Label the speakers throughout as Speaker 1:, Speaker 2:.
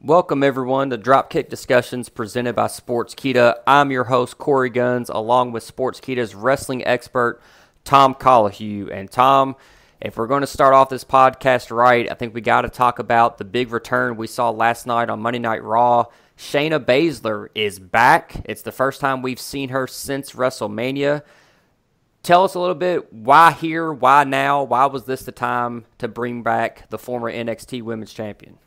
Speaker 1: Welcome, everyone, to Dropkick DiSKussions presented by Sportskeeda. I'm your host, Korey Gunz, along with Sportskeeda's wrestling expert, Tom Colohue. And Tom, if we're going to start off this podcast right, I think we got to talk about the big return we saw last night on Monday Night Raw. Shayna Baszler is back. It's the first time we've seen her since WrestleMania. Tell us a little bit, why here, why now, why was this the time to bring back the former NXT Women's Champion?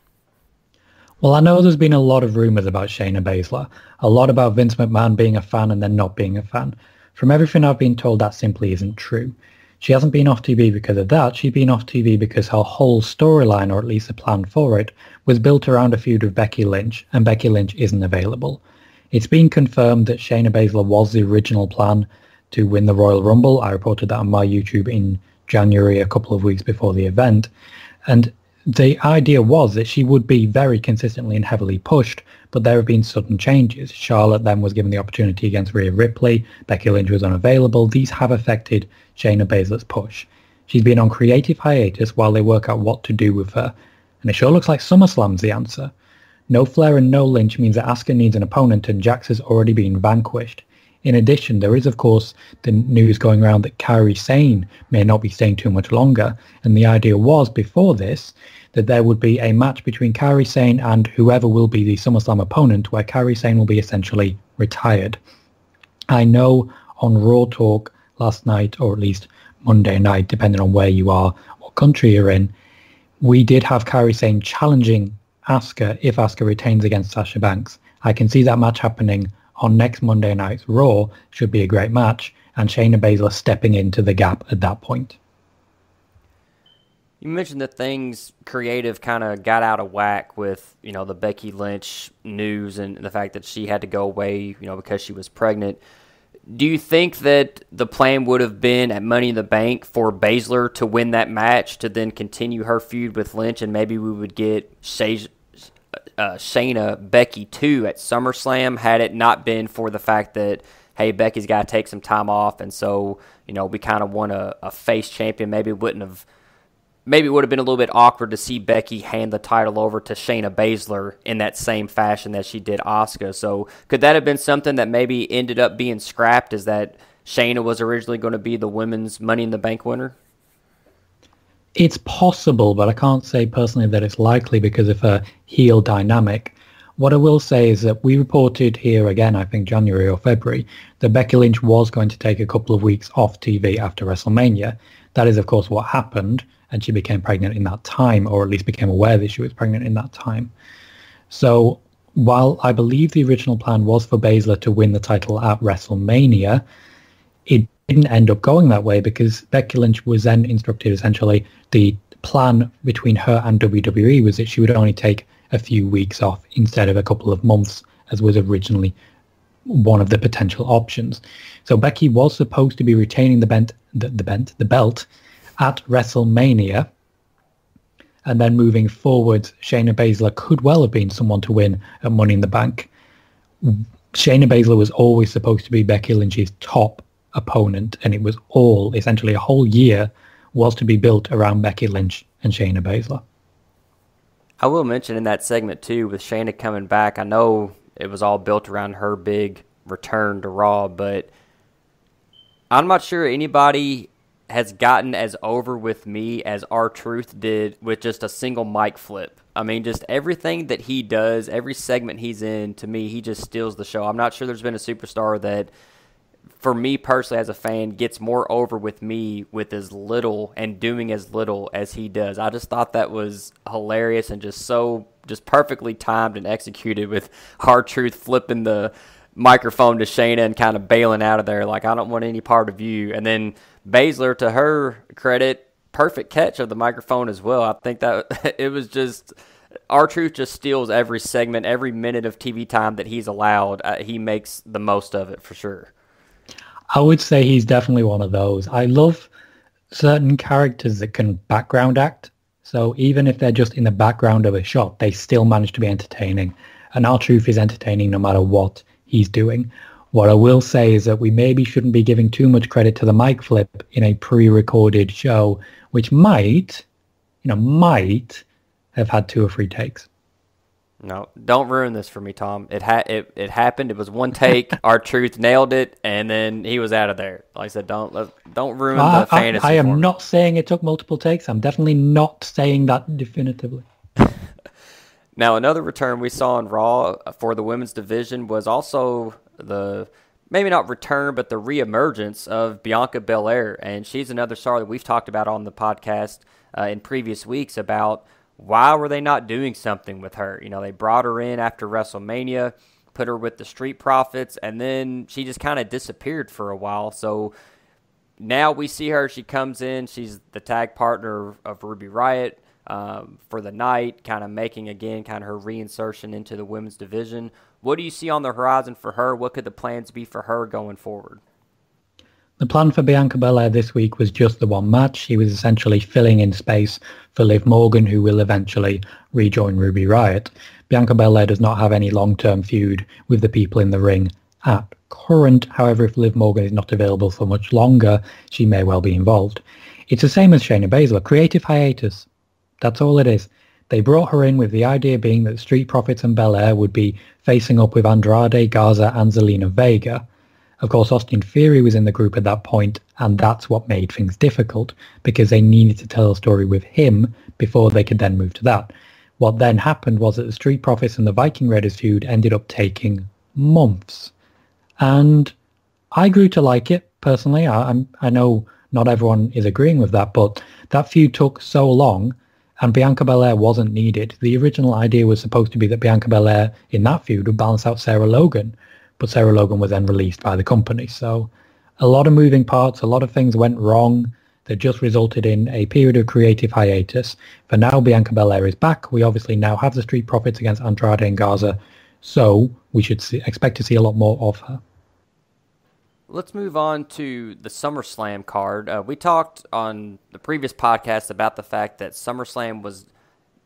Speaker 2: Well, I know there's been a lot of rumors about Shayna Baszler, a lot about Vince McMahon being a fan and then not being a fan. From everything I've been told, that simply isn't true. She hasn't been off TV because of that. She's been off TV because her whole storyline, or at least the plan for it, was built around a feud with Becky Lynch, and Becky Lynch isn't available. It's been confirmed that Shayna Baszler was the original plan to win the Royal Rumble. I reported that on my YouTube in January, a couple of weeks before the event. And the idea was that she would be very consistently and heavily pushed, but there have been sudden changes. Charlotte then was given the opportunity against Rhea Ripley. Becky Lynch was unavailable. These have affected Shayna Baszler's push. She's been on creative hiatus while they work out what to do with her. And it sure looks like SummerSlam's the answer. No Flair and no Lynch means that Asuka needs an opponent and Jax has already been vanquished. In addition, there is, of course, the news going around that Kairi Sane may not be staying too much longer. And the idea was, before this, that there would be a match between Kairi Sane and whoever will be the SummerSlam opponent, where Kairi Sane will be essentially retired. I know on Raw Talk last night, or at least Monday night, depending on where you are, what country you're in, we did have Kairi Sane challenging Asuka if Asuka retains against Sasha Banks. I can see that match happening on next Monday night's Raw. Should be a great match, and Shayna Baszler stepping into the gap at that point.
Speaker 1: You mentioned that things creative kind of got out of whack with, the Becky Lynch news and the fact that she had to go away, because she was pregnant. Do you think that the plan would have been at Money in the Bank for Baszler to win that match to then continue her feud with Lynch, and maybe we would get Shayna Becky 2 at SummerSlam had it not been for the fact that, hey, Becky's got to take some time off, and so, we kind of want a face champion. Maybe it would have been a little bit awkward to see Becky hand the title over to Shayna Baszler in that same fashion that she did Asuka. So could that have been something that maybe ended up being scrapped, is that Shayna was originally going to be the women's Money in the Bank winner?
Speaker 2: It's possible, but I can't say personally that it's likely because of her heel dynamic. What I will say is that we reported here again, I think January or February, that Becky Lynch was going to take a couple of weeks off TV after WrestleMania. That is, of course, what happened, and she became pregnant in that time, or at least became aware that she was pregnant in that time. So while I believe the original plan was for Baszler to win the title at WrestleMania, it didn't end up going that way because Becky Lynch was then instructed, essentially, the plan between her and WWE was that she would only take a few weeks off instead of a couple of months, as was originally one of the potential options. So Becky was supposed to be retaining the belt at WrestleMania, and then moving forward, Shayna Baszler could well have been someone to win at Money in the Bank. Shayna Baszler was always supposed to be Becky Lynch's top opponent, and it was all, essentially a whole year, was to be built around Becky Lynch and Shayna Baszler.
Speaker 1: I will mention in that segment, too, with Shayna coming back, I know it was all built around her big return to Raw, but I'm not sure anybody has gotten as over with me as R-Truth did with just a single mic flip. I mean, just everything that he does, every segment he's in, to me, he just steals the show. I'm not sure there's been a superstar that, for me personally as a fan, gets more over with me with as little and doing as little as he does. I just thought that was hilarious and just perfectly timed and executed, with R-Truth flipping the microphone to Shayna and kind of bailing out of there like, I don't want any part of you. And then Baszler, to her credit, perfect catch of the microphone as well. I think that it was just, R-Truth just steals every segment, every minute of TV time that he's allowed. He makes the most of it for sure.
Speaker 2: I would say he's definitely one of those. I love certain characters that can background act. So even if they're just in the background of a shot, they still manage to be entertaining. And R-Truth is entertaining no matter what he's doing. What I will say is that we maybe shouldn't be giving too much credit to the mic flip in a pre-recorded show, which might have had 2 or 3 takes.
Speaker 1: No, don't ruin this for me, Tom. It happened. It was one take. R-Truth nailed it, and then he was out of there. Like I said, don't ruin the fantasy.
Speaker 2: I am not saying it took multiple takes. I'm definitely not saying that definitively.
Speaker 1: Now, another return we saw on Raw for the women's division was also maybe not return, but the reemergence of Bianca Belair, and she's another star that we've talked about on the podcast in previous weeks about why were they not doing something with her? You know, they brought her in after WrestleMania, put her with the Street Profits, and then she just kind of disappeared for a while. So now we see her. She comes in. She's the tag partner of Ruby Riott for the night, kind of making, again, kind of her reinsertion into the women's division. What do you see on the horizon for her? What could the plans be for her going forward?
Speaker 2: The plan for Bianca Belair this week was just the one match. She was essentially filling in space for Liv Morgan, who will eventually rejoin Ruby Riott. Bianca Belair does not have any long-term feud with the people in the ring at current. However, if Liv Morgan is not available for much longer, she may well be involved. It's the same as Shayna Baszler, creative hiatus. That's all it is. They brought her in with the idea being that Street Profits and Belair would be facing up with Andrade, Garza, and Zelina Vega. Of course, Austin Theory was in the group at that point, and that's what made things difficult, because they needed to tell a story with him before they could then move to that. What then happened was that the Street Profits and the Viking Raiders feud ended up taking months. And I grew to like it, personally. I know not everyone is agreeing with that, but that feud took so long, and Bianca Belair wasn't needed. The original idea was supposed to be that Bianca Belair in that feud would balance out Sarah Logan, but Sarah Logan was then released by the company. So a lot of moving parts, a lot of things went wrong that just resulted in a period of creative hiatus. For now, Bianca Belair is back. We obviously now have the Street Profits against Andrade and Garza, so we should expect to see a lot more of her.
Speaker 1: Let's move on to the SummerSlam card. We talked on the previous podcast about the fact that SummerSlam was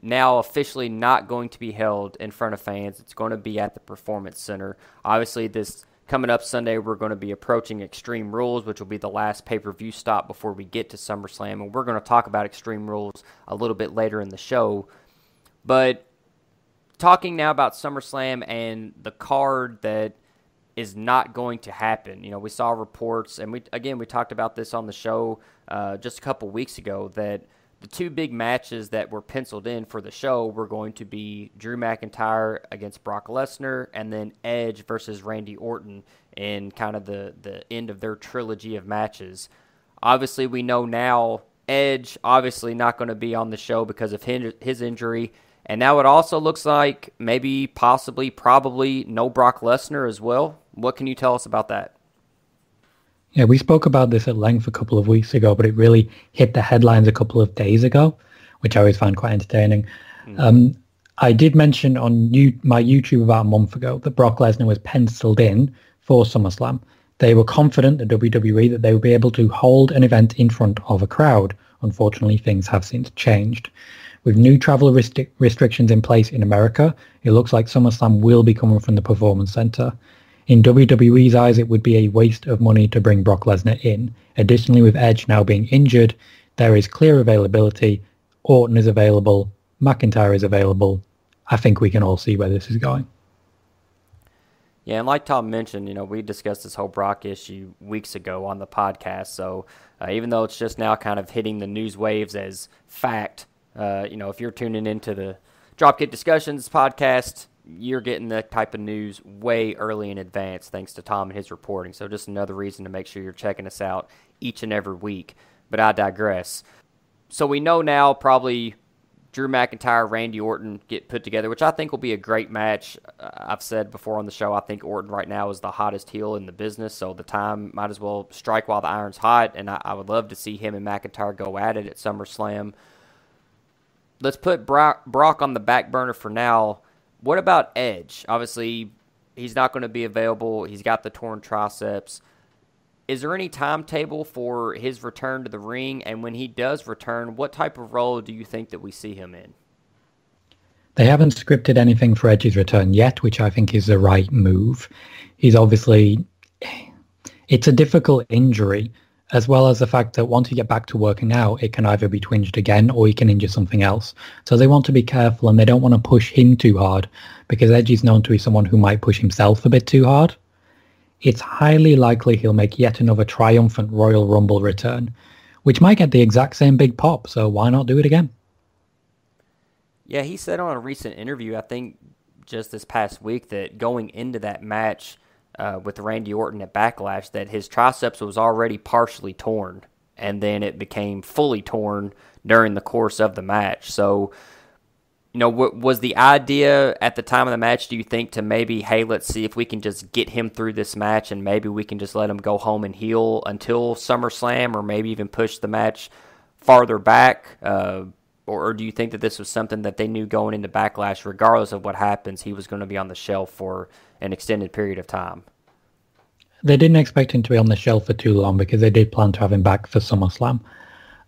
Speaker 1: now officially not going to be held in front of fans. It's going to be at the Performance Center. Obviously, this coming up Sunday, we're going to be approaching Extreme Rules, which will be the last pay-per-view stop before we get to SummerSlam, and we're going to talk about Extreme Rules a little bit later in the show. But talking now about SummerSlam and the card that is not going to happen. You know, we saw reports, and we talked about this on the show just a couple weeks ago, that the two big matches that were penciled in for the show were going to be Drew McIntyre against Brock Lesnar, and then Edge versus Randy Orton in kind of the end of their trilogy of matches. Obviously, we know now Edge obviously not going to be on the show because of his injury, and now it also looks like maybe, possibly, probably no Brock Lesnar as well. What can you tell us about that?
Speaker 2: Yeah, we spoke about this at length a couple of weeks ago, but it really hit the headlines a couple of days ago, which I always find quite entertaining. I did mention on my YouTube about a month ago that Brock Lesnar was penciled in for SummerSlam. They were confident, the WWE, that they would be able to hold an event in front of a crowd. Unfortunately, things have since changed. With new travel restrictions in place in America, it looks like SummerSlam will be coming from the Performance Center. In WWE's eyes, it would be a waste of money to bring Brock Lesnar in. Additionally, with Edge now being injured, there is clear availability. Orton is available. McIntyre is available. I think we can all see where this is going.
Speaker 1: Yeah, and like Tom mentioned, you know, we discussed this whole Brock issue weeks ago on the podcast. So even though it's just now kind of hitting the news waves as fact, you know, if you're tuning into the Dropkick DiSKussions podcast, you're getting that type of news way early in advance thanks to Tom and his reporting. So just another reason to make sure you're checking us out each and every week. But I digress. So we know now probably Drew McIntyre, Randy Orton get put together, which I think will be a great match. I've said before on the show, I think Orton right now is the hottest heel in the business, so the time might as well strike while the iron's hot, and I would love to see him and McIntyre go at it at SummerSlam. Let's put Brock on the back burner for now. What about Edge? Obviously, he's not going to be available. He's got the torn triceps. Is there any timetable for his return to the ring? And when he does return, what type of role do you think that we see him in?
Speaker 2: They haven't scripted anything for Edge's return yet, which I think is the right move. He's obviously... It's a difficult injury. as well as the fact that once you get back to working out, it can either be twinged again or you can injure something else. So they want to be careful, and they don't want to push him too hard because Edge is known to be someone who might push himself a bit too hard. It's highly likely he'll make yet another triumphant Royal Rumble return, which might get the exact same big pop, so why not do it again?
Speaker 1: Yeah, he said on a recent interview, I think just this past week, that going into that match with Randy Orton at Backlash, that his triceps was already partially torn, and then it became fully torn during the course of the match. So, you know, what was the idea at the time of the match, do you think, to maybe, hey, let's see if we can just get him through this match and maybe we can just let him go home and heal until SummerSlam, or maybe even push the match farther back? Or do you think that this was something that they knew going into Backlash, regardless of what happens, he was going to be on the shelf for an extended period of time?
Speaker 2: They didn't expect him to be on the shelf for too long because they did plan to have him back for SummerSlam.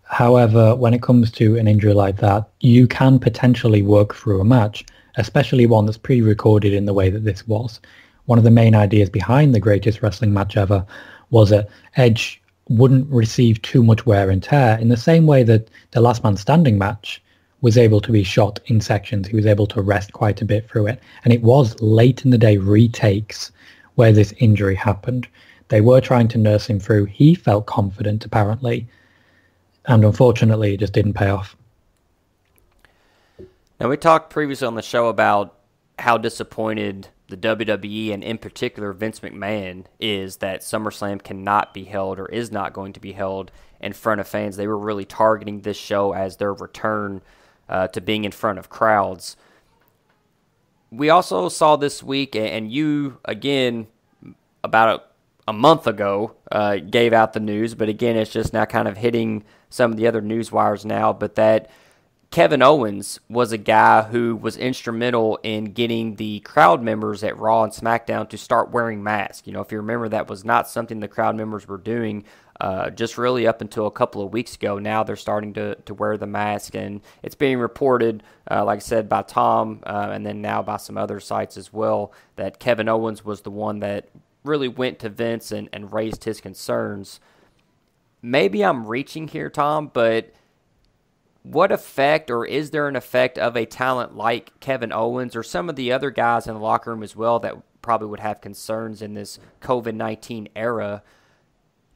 Speaker 2: However, when it comes to an injury like that, you can potentially work through a match, especially one that's pre-recorded in the way that this was. One of the main ideas behind the greatest wrestling match ever was that Edge wouldn't receive too much wear and tear in the same way that the Last Man Standing match was able to be shot in sections. He was able to rest quite a bit through it. And it was late in the day retakes where this injury happened. They were trying to nurse him through. He felt confident, apparently. And unfortunately, it just didn't pay off.
Speaker 1: Now, we talked previously on the show about how disappointed the WWE, and in particular Vince McMahon, is that SummerSlam cannot be held, or is not going to be held, in front of fans. They were really targeting this show as their return to being in front of crowds. We also saw this week, and you, again, about a month ago, gave out the news, but again, it's just now kind of hitting some of the other news wires now, but that Kevin Owens was a guy who was instrumental in getting the crowd members at Raw and SmackDown to start wearing masks. You know, if you remember, that was not something the crowd members were doing just really up until a couple of weeks ago. Now they're starting to wear the mask, and it's being reported, like I said, by Tom, and then now by some other sites as well, that Kevin Owens was the one that really went to Vince and raised his concerns. Maybe I'm reaching here, Tom, but what effect, or is there an effect of a talent like Kevin Owens or some of the other guys in the locker room as well that probably would have concerns in this COVID-19 era?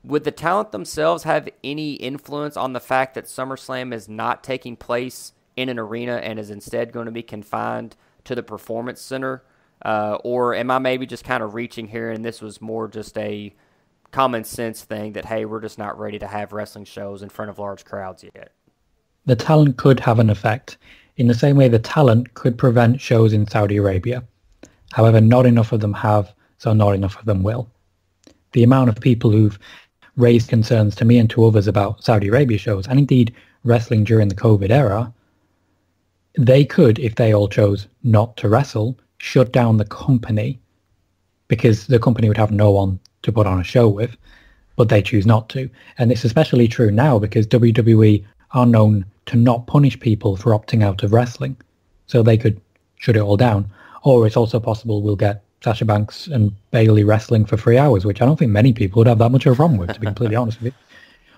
Speaker 1: Would the talent themselves have any influence on the fact that SummerSlam is not taking place in an arena and is instead going to be confined to the Performance Center? Or am I maybe just kind of reaching here and this was more just a common sense thing that, hey, we're just not ready to have wrestling shows in front of large crowds yet?
Speaker 2: The talent could have an effect, in the same way the talent could prevent shows in Saudi Arabia. However, not enough of them have, so not enough of them will. The amount of people who've raised concerns to me and to others about Saudi Arabia shows, and indeed wrestling during the COVID era, they could, if they all chose not to wrestle, shut down the company, because the company would have no one to put on a show with, but they choose not to. And it's especially true now because WWE are known to not punish people for opting out of wrestling. So they could shut it all down. Or it's also possible we'll get Sasha Banks and Bayley wrestling for 3 hours, which I don't think many people would have that much of a problem with, to be completely honest with you.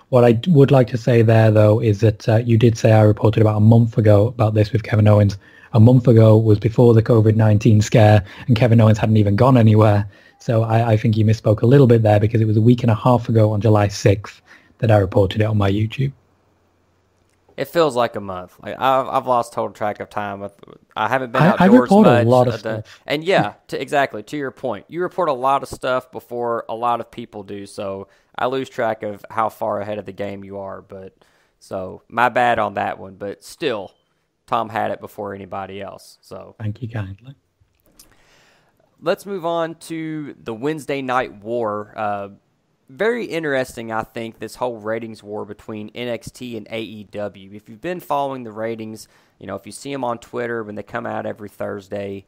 Speaker 2: What I would like to say there, though, is that you did say I reported about a month ago about this with Kevin Owens. A month ago was before the COVID-19 scare, and Kevin Owens hadn't even gone anywhere. So I think you misspoke a little bit there, because it was a week and a half ago on July 6th that I reported it on my YouTube.
Speaker 1: It feels like a month. Like I've lost total track of time. I haven't been outdoors
Speaker 2: I report
Speaker 1: much.
Speaker 2: A lot of stuff.
Speaker 1: And yeah, exactly, to your point. You report a lot of stuff before a lot of people do, so I lose track of how far ahead of the game you are. But so my bad on that one. But still, Tom had it before anybody else. So
Speaker 2: thank you kindly.
Speaker 1: Let's move on to the Wednesday Night War. Very interesting, I think, this whole ratings war between NXT and AEW. If you've been following the ratings, you know, if you see them on Twitter when they come out every Thursday,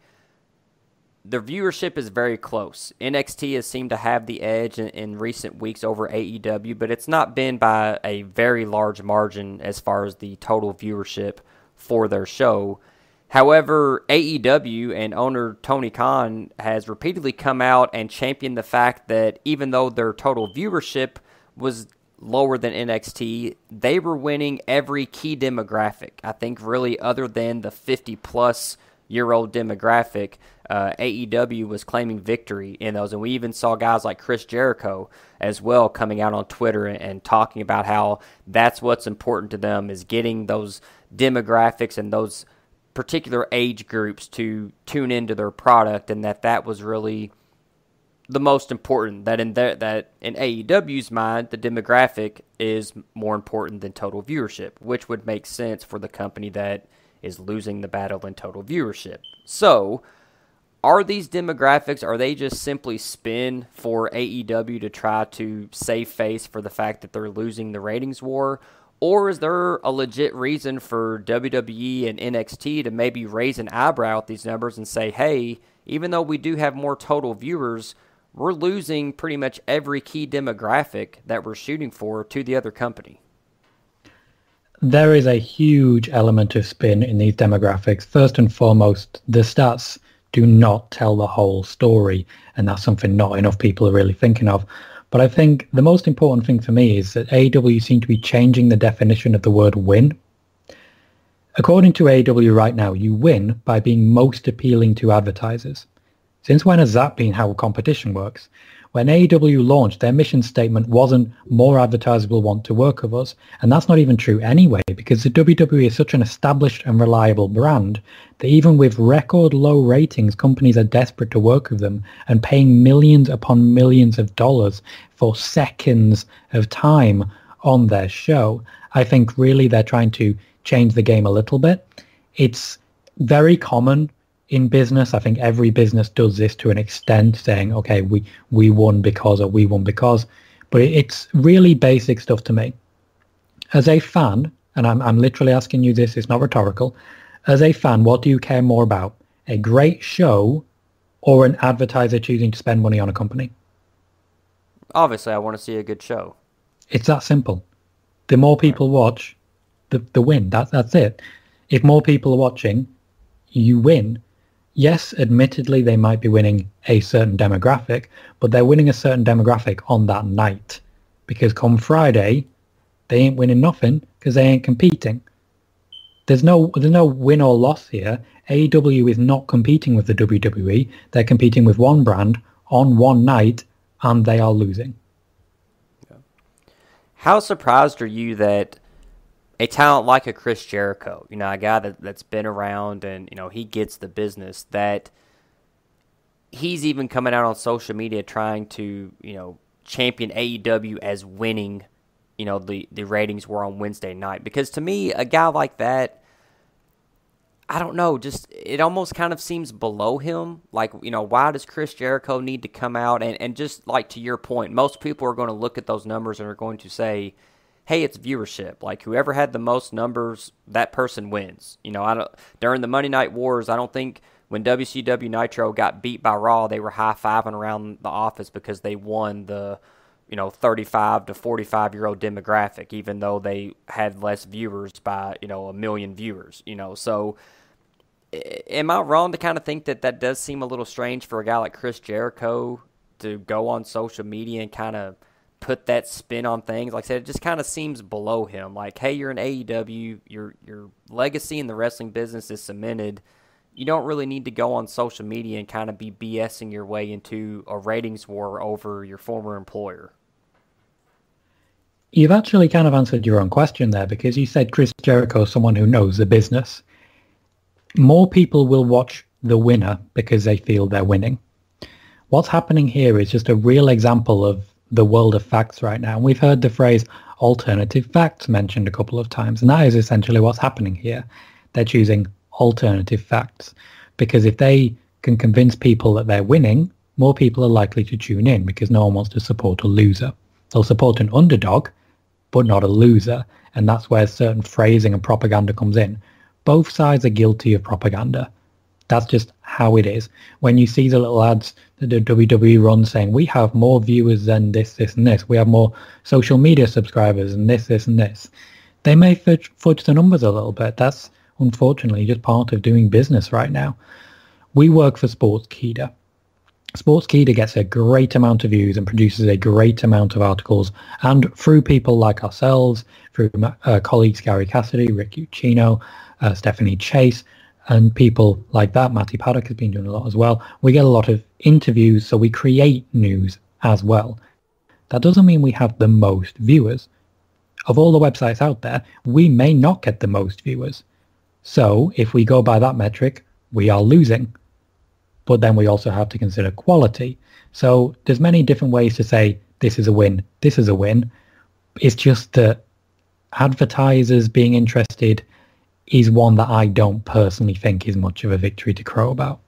Speaker 1: the viewership is very close. NXT has seemed to have the edge in recent weeks over AEW, but it's not been by a very large margin as far as the total viewership for their show. However, AEW and owner Tony Khan has repeatedly come out and championed the fact that even though their total viewership was lower than NXT, they were winning every key demographic. I think really other than the 50-plus-year-old demographic, AEW was claiming victory in those. And we even saw guys like Chris Jericho as well coming out on Twitter and talking about how that's what's important to them, is getting those demographics and those particular age groups to tune into their product, and that was really the most important. That in AEW's mind, the demographic is more important than total viewership, which would make sense for the company that is losing the battle in total viewership. So, are these demographics, are they just simply spin for AEW to try to save face for the fact that they're losing the ratings war? Or is there a legit reason for WWE and NXT to maybe raise an eyebrow at these numbers and say, hey, even though we do have more total viewers, we're losing pretty much every key demographic that we're shooting for to the other company?
Speaker 2: There is a huge element of spin in these demographics. First and foremost, the stats do not tell the whole story, and that's something not enough people are really thinking of. But I think the most important thing for me is that AEW seem to be changing the definition of the word win. According to AEW right now, you win by being most appealing to advertisers. Since when has that been how competition works? When AEW launched, their mission statement wasn't more advertisers will want to work with us. And that's not even true anyway, because the WWE is such an established and reliable brand that even with record low ratings, companies are desperate to work with them and paying millions upon millions of dollars for seconds of time on their show. I think really they're trying to change the game a little bit. It's very common in business. I think every business does this to an extent, saying, okay, we won because, or we won because. But it's really basic stuff to me. As a fan, and I'm literally asking you this, it's not rhetorical. As a fan, what do you care more about? A great show or an advertiser choosing to spend money on a company?
Speaker 1: Obviously, I want to see a good show.
Speaker 2: It's that simple. The more people watch, the win. That's it. If more people are watching, you win. Yes, admittedly, they might be winning a certain demographic, but they're winning a certain demographic on that night. Because come Friday, they ain't winning nothing because they ain't competing. There's no win or loss here. AEW is not competing with the WWE. They're competing with one brand on one night, and they are losing.
Speaker 1: Yeah. How surprised are you that a talent like a Chris Jericho, a guy that's been around and, he gets the business, that he's even coming out on social media trying to, champion AEW as winning, the ratings war on Wednesday night? Because to me, a guy like that, I don't know, just it almost kind of seems below him. Like, why does Chris Jericho need to come out? And just like to your point, most people are going to look at those numbers and are going to say, hey, it's viewership. Like, whoever had the most numbers, that person wins. During the Monday Night Wars, I don't think when WCW Nitro got beat by Raw, they were high-fiving around the office because they won the, 35 to 45-year-old demographic, even though they had less viewers by, 1 million viewers. So am I wrong to kind of think that does seem a little strange for a guy like Chris Jericho to go on social media and kind of put that spin on things? Like I said, it just kind of seems below him. Like, hey, you're an AEW, your legacy in the wrestling business is cemented. You don't really need to go on social media and kind of be BSing your way into a ratings war over your former employer.
Speaker 2: You've actually kind of answered your own question there, because you said Chris Jericho is someone who knows the business. More people will watch the winner because they feel they're winning. What's happening here is just a real example of the world of facts right now. And we've heard the phrase alternative facts mentioned a couple of times, and that is essentially what's happening here. They're choosing alternative facts because if they can convince people that they're winning, more people are likely to tune in because no one wants to support a loser. They'll support an underdog, but not a loser, and that's where certain phrasing and propaganda comes in. Both sides are guilty of propaganda. That's just how it is. When you see the little ads that the WWE runs saying, we have more viewers than this, and this. We have more social media subscribers and this, and this. They may fudge the numbers a little bit. That's unfortunately just part of doing business right now. We work for Sportskeeda. Sportskeeda gets a great amount of views and produces a great amount of articles, and through people like ourselves, through colleagues Gary Cassidy, Rick Ucchino, Stephanie Chase, and people like that, Matty Paddock has been doing a lot as well. We get a lot of interviews, so we create news as well. That doesn't mean we have the most viewers. Of all the websites out there, we may not get the most viewers. So if we go by that metric, we are losing. But then we also have to consider quality. So there's many different ways to say this is a win, this is a win. It's just that advertisers being interested is one that I don't personally think is much of a victory to crow about.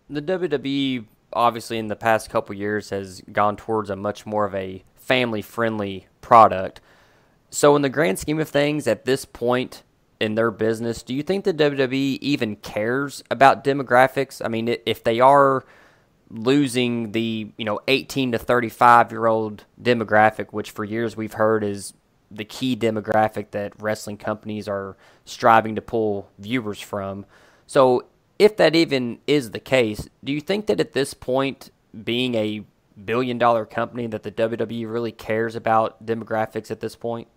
Speaker 1: The WWE, obviously, in the past couple years has gone towards a much more of a family-friendly product. So in the grand scheme of things, at this point in their business, do you think the WWE even cares about demographics? I mean, if they are losing the 18 to 35-year-old demographic, which for years we've heard is the key demographic that wrestling companies are striving to pull viewers from. So if that even is the case, do you think that at this point, being a billion-dollar company, that the WWE really cares about demographics at this point?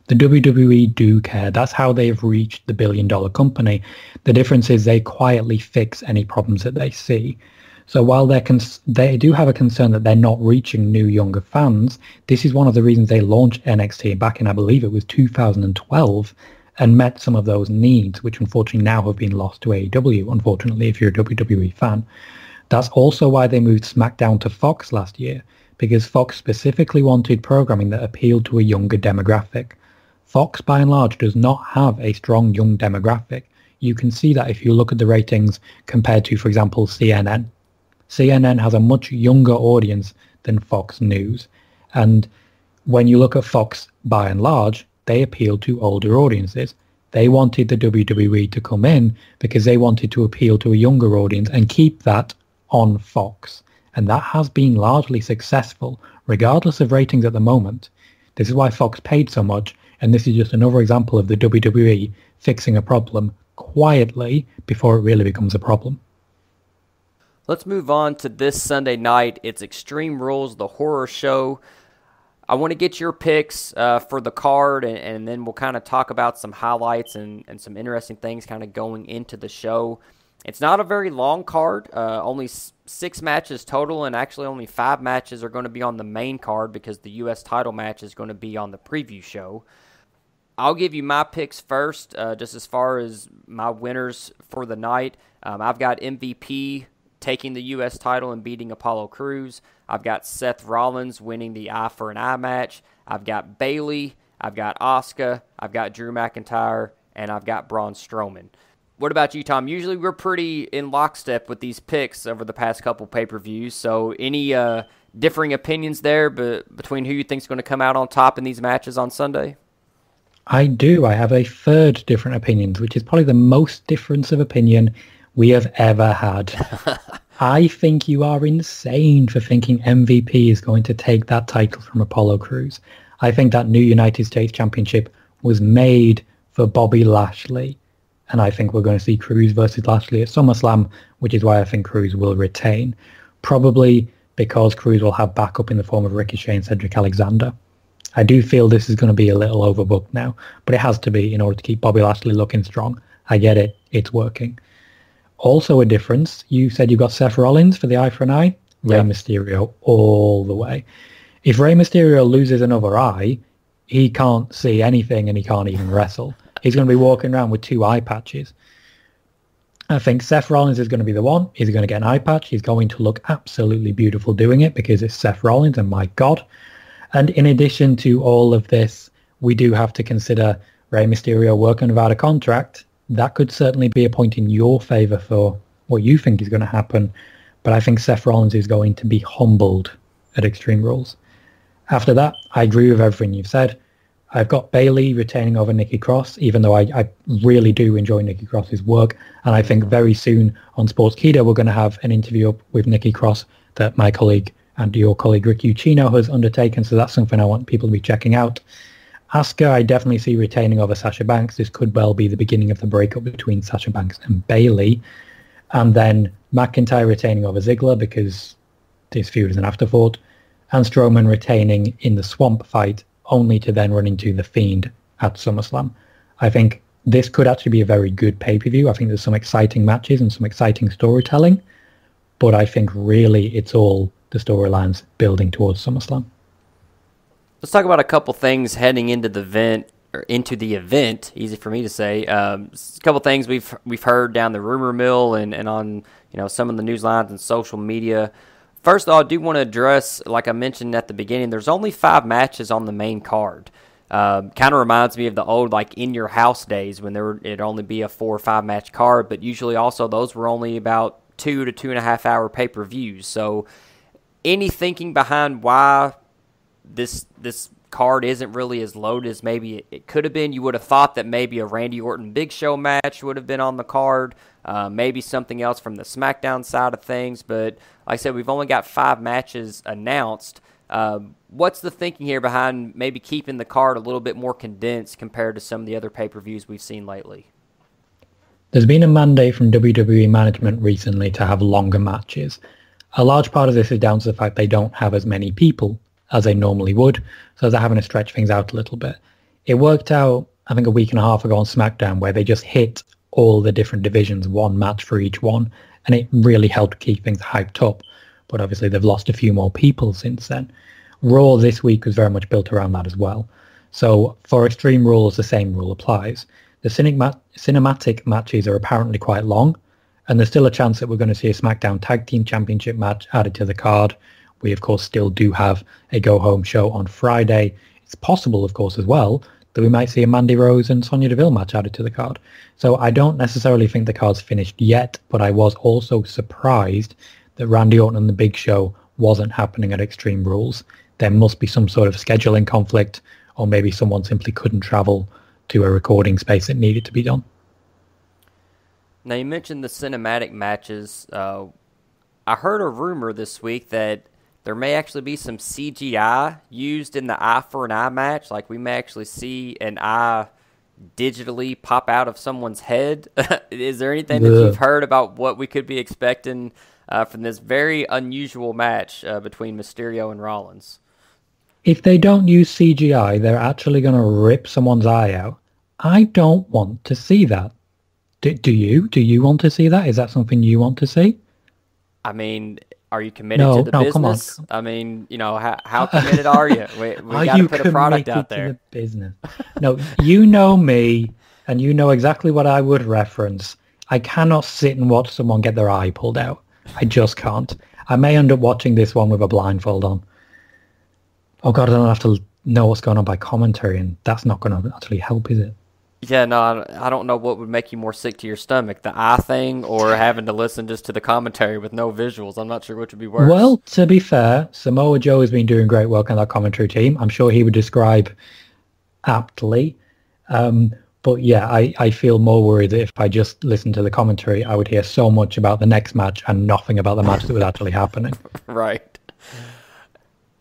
Speaker 2: The WWE do care. That's how they've reached the billion-dollar company. The difference is they quietly fix any problems that they see. So while they do have a concern that they're not reaching new, younger fans, this is one of the reasons they launched NXT back in, I believe it was 2012, and met some of those needs, which unfortunately now have been lost to AEW, unfortunately, if you're a WWE fan. That's also why they moved SmackDown to Fox last year, because Fox specifically wanted programming that appealed to a younger demographic. Fox, by and large, does not have a strong young demographic. You can see that if you look at the ratings compared to, for example, CNN. CNN has a much younger audience than Fox News. And when you look at Fox, by and large, they appeal to older audiences. They wanted the WWE to come in because they wanted to appeal to a younger audience and keep that on Fox. And that has been largely successful, regardless of ratings at the moment. This is why Fox paid so much, and this is just another example of the WWE fixing a problem quietly before it really becomes a problem.
Speaker 1: Let's move on to this Sunday night. It's Extreme Rules, the horror show. I want to get your picks for the card, and then we'll kind of talk about some highlights and some interesting things kind of going into the show. It's not a very long card, only 6 matches total, and actually only 5 matches are going to be on the main card because the U.S. title match is going to be on the preview show. I'll give you my picks first, just as far as my winners for the night. I've got MVP taking the U.S. title and beating Apollo Crews. I've got Seth Rollins winning the eye for an eye match. I've got Bayley. I've got Asuka. I've got Drew McIntyre. And I've got Braun Strowman. What about you, Tom? Usually we're pretty in lockstep with these picks over the past couple pay-per-views. So any differing opinions there between who you think is going to come out on top in these matches on Sunday?
Speaker 2: I do. I have a third different opinions, which is probably the most difference of opinion we have ever had. I think you are insane for thinking MVP is going to take that title from Apollo Crews. I think that new United States Championship was made for Bobby Lashley. And I think we're going to see Crews versus Lashley at SummerSlam, which is why I think Crews will retain. Probably because Crews will have backup in the form of Ricochet and Cedric Alexander. I do feel this is going to be a little overbooked now, but it has to be in order to keep Bobby Lashley looking strong. I get it. It's working. Also a difference, you said you got Seth Rollins for the eye for an eye. Rey Mysterio all the way. If Rey Mysterio loses another eye, he can't see anything and he can't even wrestle. He's going to be walking around with 2 eye patches. I think Seth Rollins is going to be the one. He's going to get an eye patch. He's going to look absolutely beautiful doing it because it's Seth Rollins, and my God. And in addition to all of this, we do have to consider Rey Mysterio working without a contract. That could certainly be a point in your favor for what you think is going to happen. But I think Seth Rollins is going to be humbled at Extreme Rules. After that, I agree with everything you've said. I've got Bayley retaining over Nikki Cross, even though I really do enjoy Nikki Cross's work. And I think very soon on Sportskeeda, we're going to have an interview up with Nikki Cross that my colleague and your colleague Rick Ucchino has undertaken. So that's something I want people to be checking out. Asuka, I definitely see retaining over Sasha Banks. This could well be the beginning of the breakup between Sasha Banks and Bayley. and then McIntyre retaining over Ziggler because this feud is an afterthought, and Strowman retaining in the Swamp fight only to then run into The Fiend at SummerSlam. I think this could actually be a very good pay-per-view. I think there's some exciting matches and some exciting storytelling, but I think really it's all the storylines building towards SummerSlam.
Speaker 1: Let's talk about a couple things heading into the event. Easy for me to say. A couple things we've heard down the rumor mill and on some of the news lines and social media. First of all, I do want to address, like I mentioned at the beginning, there's only 5 matches on the main card. Kind of reminds me of the old In Your House days when it'd only be a 4 or 5 match card, but usually also those were only about 2 to 2.5 hour pay-per-views. So any thinking behind why this card isn't really as loaded as maybe it could have been? You would have thought that maybe a Randy Orton Big Show match would have been on the card, maybe something else from the SmackDown side of things, but like I said, we've only got 5 matches announced. What's the thinking here behind maybe keeping the card a little bit more condensed compared to some of the other pay-per-views we've seen lately?
Speaker 2: There's been a mandate from WWE management recently to have longer matches. A large part of this is down to the fact they don't have as many people as they normally would, so they're having to stretch things out a little bit. It worked out, I think, a week and a half ago on SmackDown, where they just hit all the different divisions, 1 match for each one, and it really helped keep things hyped up. But obviously they've lost a few more people since then. Raw this week was very much built around that as well. So for Extreme Rules, the same rule applies. The cinematic matches are apparently quite long, and there's still a chance that we're going to see a SmackDown Tag Team Championship match added to the card. We, of course, still do have a go-home show on Friday. It's possible, of course, as well, that we might see a Mandy Rose and Sonya Deville match added to the card. So I don't necessarily think the card's finished yet, but I was also surprised that Randy Orton and the Big Show wasn't happening at Extreme Rules. There must be some sort of scheduling conflict, or maybe someone simply couldn't travel to a recording space that needed to be done.
Speaker 1: Now, you mentioned the cinematic matches. I heard a rumor this week that there may actually be some CGI used in the eye for an eye match. Like, we may actually see an eye digitally pop out of someone's head. Is there anything that you've heard about what we could be expecting from this very unusual match between Mysterio and Rollins?
Speaker 2: If they don't use CGI, they're actually going to rip someone's eye out. I don't want to see that. Do you? Do you want to see that? Is that something you want to see?
Speaker 1: I mean, are you committed to the business? Come on. I mean, how committed are you? We got to put a product out there. To the business?
Speaker 2: No, you know me, and you know exactly what I would reference. I cannot sit and watch someone get their eye pulled out. I just can't. I may end up watching this one with a blindfold on. Oh God, I don't have to know what's going on by commentary, and that's not going to actually help, is it?
Speaker 1: Yeah, no, I don't know what would make you more sick to your stomach, the eye thing or having to listen just to the commentary with no visuals. I'm not sure which would be worse.
Speaker 2: Well, to be fair, Samoa Joe has been doing great work on that commentary team. I'm sure he would describe aptly. But yeah, I feel more worried that if I just listened to the commentary, I would hear so much about the next match and nothing about the match that was actually happening.
Speaker 1: Right.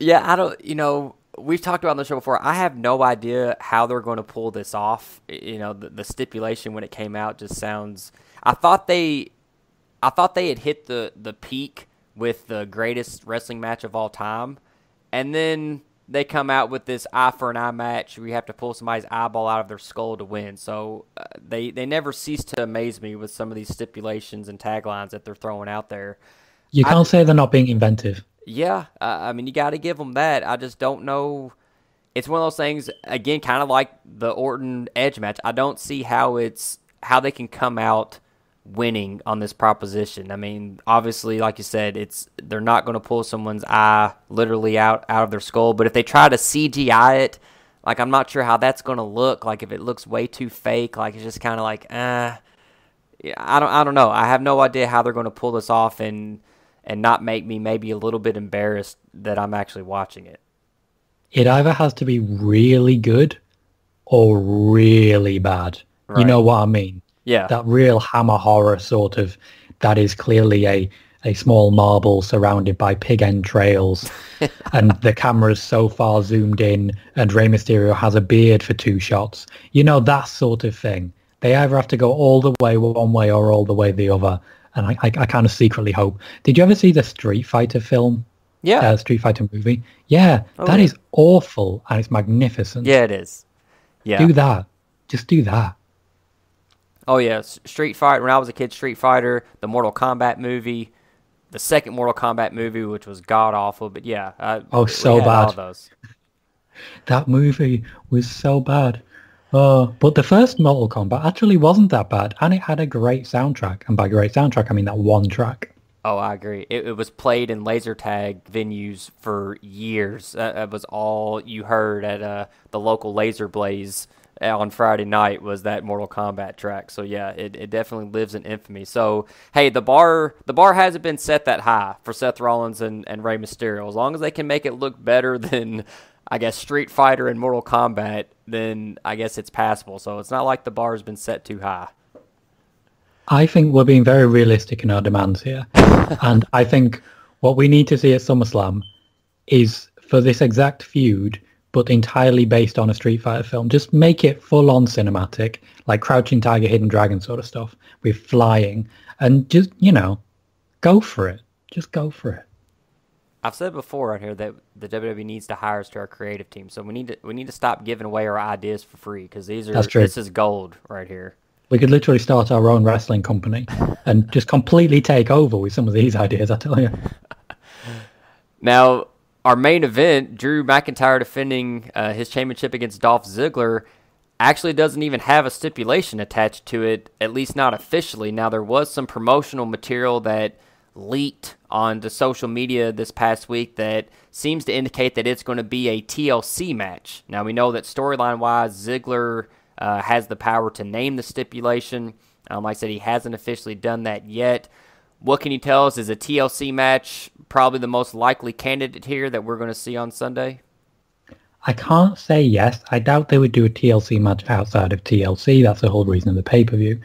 Speaker 1: Yeah, I don't, we've talked about on the show before. I have no idea how they're going to pull this off. The stipulation when it came out just sounds. I thought they had hit the peak with the greatest wrestling match of all time, and then they come out with this eye for an eye match where you have to pull somebody's eyeball out of their skull to win. So they never cease to amaze me with some of these stipulations and taglines that they're throwing out there.
Speaker 2: You can't say they're not being inventive.
Speaker 1: Yeah, I mean, you got to give them that. I just don't know. It's one of those things, again, kind of like the Orton Edge match. I don't see how they can come out winning on this proposition. I mean, obviously, like you said, they're not going to pull someone's eye literally out of their skull. But if they try to CGI it, like, I'm not sure how that's going to look. Like, if it looks way too fake, like it's just kind of like, I don't know. I have no idea how they're going to pull this off and not make me maybe a little bit embarrassed that I'm actually watching it.
Speaker 2: It either has to be really good or really bad. Right. You know what I mean?
Speaker 1: Yeah.
Speaker 2: That real Hammer horror sort of, that is clearly a small marble surrounded by pig entrails and the camera's so far zoomed in and Rey Mysterio has a beard for 2 shots. That sort of thing. They either have to go all the way one way or all the way the other. And I kind of secretly hope. Did you ever see the Street Fighter film?
Speaker 1: Yeah.
Speaker 2: Street Fighter movie? Yeah,
Speaker 1: Oh,
Speaker 2: that
Speaker 1: yeah.
Speaker 2: is awful and it's magnificent.
Speaker 1: Yeah, it is. Yeah.
Speaker 2: Do that. Just do that.
Speaker 1: Oh, yeah. Street Fighter. When I was a kid, Street Fighter, the Mortal Kombat movie, the second Mortal Kombat movie, which was god-awful. But, yeah.
Speaker 2: So
Speaker 1: we had
Speaker 2: bad.
Speaker 1: all those.
Speaker 2: That movie was so bad. But the first Mortal Kombat actually wasn't that bad. And it had a great soundtrack. And by great soundtrack, I mean that one track.
Speaker 1: Oh, I agree. It was played in laser tag venues for years. That was all you heard at the local Laser Blaze on Friday night was that Mortal Kombat track. So yeah, it definitely lives in infamy. So hey, the bar hasn't been set that high for Seth Rollins and Rey Mysterio. As long as they can make it look better than, I guess, Street Fighter and Mortal Kombat, then I guess it's passable. So it's not like the bar has been set too high.
Speaker 2: I think we're being very realistic in our demands here. And I think what we need to see at SummerSlam is for this exact feud, but entirely based on a Street Fighter film. Just make it full-on cinematic, like Crouching Tiger, Hidden Dragon sort of stuff, with flying. And just, go for it. Just go for it.
Speaker 1: I've said before right here that the WWE needs to hire us to our creative team. So we need to stop giving away our ideas for free because this is gold right here.
Speaker 2: We could literally start our own wrestling company and just completely take over with some of these ideas, I tell you.
Speaker 1: Now, our main event, Drew McIntyre defending his championship against Dolph Ziggler, actually doesn't even have a stipulation attached to it, at least not officially. Now, there was some promotional material that leaked onto social media this past week that seems to indicate that it's going to be a TLC match. Now, we know that storyline-wise, Ziggler has the power to name the stipulation. Like I said, he hasn't officially done that yet. What can you tell us? Is a TLC match probably the most likely candidate here that we're going to see on Sunday?
Speaker 2: I can't say yes. I doubt they would do a TLC match outside of TLC. That's the whole reason of the pay-per-view.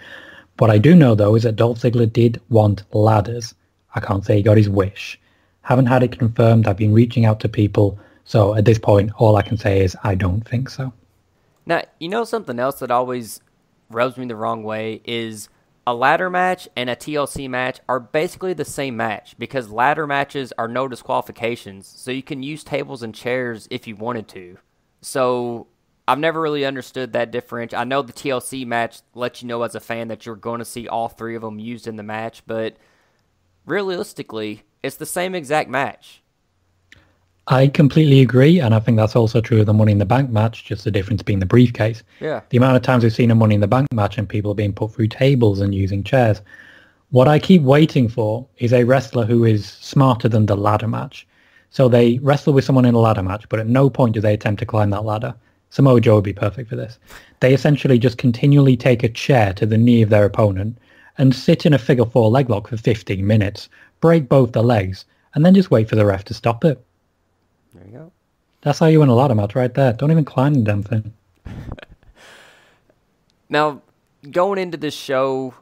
Speaker 2: What I do know, though, is that Dolph Ziggler did want ladders. I can't say he got his wish. Haven't had it confirmed. I've been reaching out to people. So at this point, all I can say is I don't think so.
Speaker 1: Now, something else that always rubs me the wrong way is a ladder match and a TLC match are basically the same match because ladder matches are no disqualifications, so you can use tables and chairs if you wanted to. So I've never really understood that differential. I know the TLC match lets you know as a fan that you're going to see all three of them used in the match, but realistically, it's the same exact match.
Speaker 2: I completely agree, and I think that's also true of the Money in the Bank match, just the difference being the briefcase.
Speaker 1: Yeah.
Speaker 2: The amount of times we've seen a Money in the Bank match and people are being put through tables and using chairs. What I keep waiting for is a wrestler who is smarter than the ladder match. So they wrestle with someone in a ladder match, but at no point do they attempt to climb that ladder. Samoa Joe would be perfect for this. They essentially just continually take a chair to the knee of their opponent and sit in a figure four leg lock for 15 minutes, break both the legs, and then just wait for the ref to stop it.
Speaker 1: There you go.
Speaker 2: That's how you win a ladder match right there. Don't even climb the damn thing.
Speaker 1: Now, going into this show,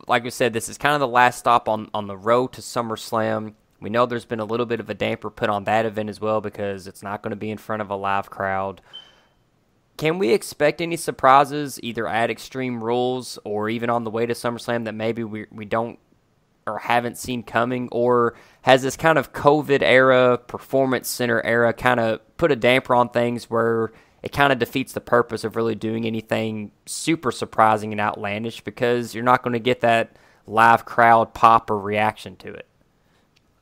Speaker 1: like we said, this is kind of the last stop on the road to SummerSlam. We know there's been a little bit of a damper put on that event as well because it's not going to be in front of a live crowd. Can we expect any surprises either at Extreme Rules or even on the way to SummerSlam that maybe we don't or haven't seen coming, or has this kind of COVID era, performance center era kind of put a damper on things where it kind of defeats the purpose of really doing anything super surprising and outlandish because you're not going to get that live crowd pop or reaction to it?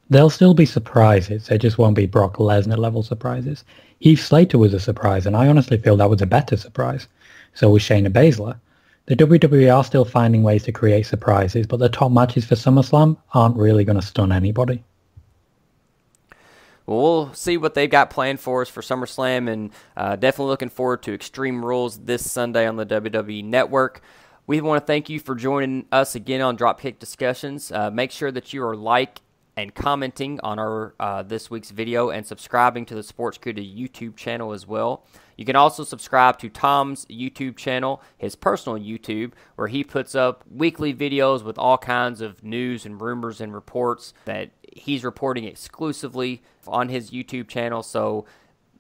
Speaker 2: There'll still be surprises. They just won't be Brock Lesnar level surprises. Heath Slater was a surprise, and I honestly feel that was a better surprise. So was Shayna Baszler. The WWE are still finding ways to create surprises, but the top matches for SummerSlam aren't really going to stun anybody.
Speaker 1: Well, we'll see what they've got planned for us for SummerSlam, and definitely looking forward to Extreme Rules this Sunday on the WWE Network. We want to thank you for joining us again on Dropkick Discussions. Make sure that you are and commenting on our this week's video and subscribing to the Sportskeeda YouTube channel as well. You can also subscribe to Tom's YouTube channel, his personal YouTube, where he puts up weekly videos with all kinds of news and rumors and reports that he's reporting exclusively on his YouTube channel. So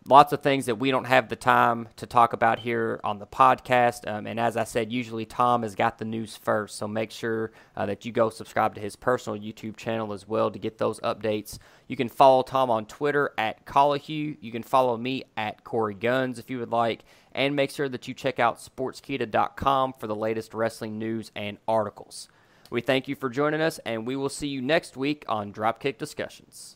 Speaker 1: lots of things that we don't have the time to talk about here on the podcast. And as I said, usually Tom has got the news first, so make sure that you go subscribe to his personal YouTube channel as well to get those updates. You can follow Tom on Twitter at Colohue. You can follow me at Korey Gunz if you would like. And make sure that you check out Sportskeeda.com for the latest wrestling news and articles. We thank you for joining us, and we will see you next week on Dropkick DiSKussions.